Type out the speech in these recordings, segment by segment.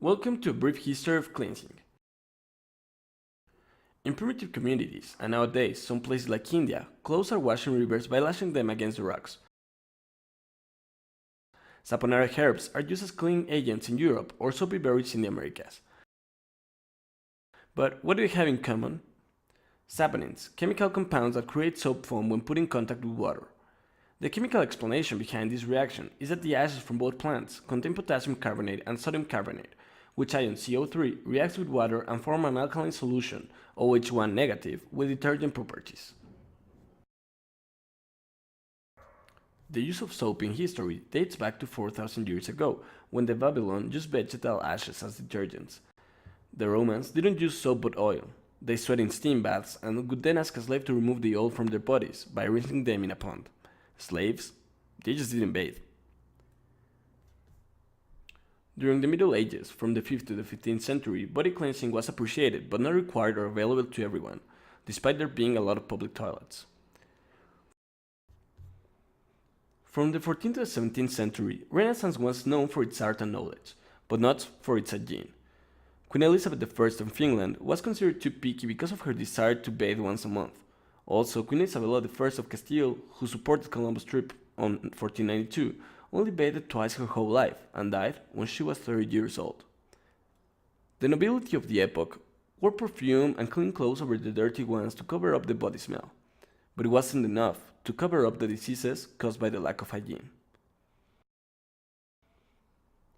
Welcome to a brief history of cleansing. In primitive communities, and nowadays some places like India, clothes are washed in rivers by lashing them against the rocks. Saponara herbs are used as cleaning agents in Europe or soapy berries in the Americas. But what do they have in common? Saponins, chemical compounds that create soap foam when put in contact with water. The chemical explanation behind this reaction is that the ashes from both plants contain potassium carbonate and sodium carbonate, which ion CO3 reacts with water and form an alkaline solution, OH1 negative, with detergent properties. The use of soap in history dates back to 4,000 years ago, when the Babylon used vegetal ashes as detergents. The Romans didn't use soap but oil. They sweat in steam baths and would then ask a slave to remove the oil from their bodies by rinsing them in a pond. Slaves? They just didn't bathe. During the Middle Ages, from the 5th to the 15th century, body cleansing was appreciated but not required or available to everyone, despite there being a lot of public toilets. From the 14th to the 17th century, Renaissance was known for its art and knowledge, but not for its hygiene. Queen Elizabeth I of Finland was considered too picky because of her desire to bathe once a month. Also, Queen Isabella I of Castile, who supported Columbus' trip on 1492, only bathed twice her whole life and died when she was 30 years old. The nobility of the epoch wore perfume and clean clothes over the dirty ones to cover up the body smell, but it wasn't enough to cover up the diseases caused by the lack of hygiene.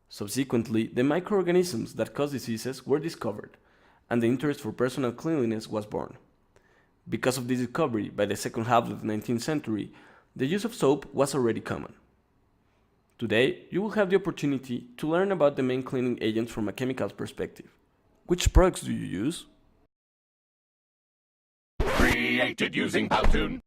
Subsequently, the microorganisms that cause diseases were discovered, and the interest for personal cleanliness was born. Because of this discovery, by the second half of the 19th century, the use of soap was already common. Today, you will have the opportunity to learn about the main cleaning agents from a chemical perspective. Which products do you use? Created using Powtoon.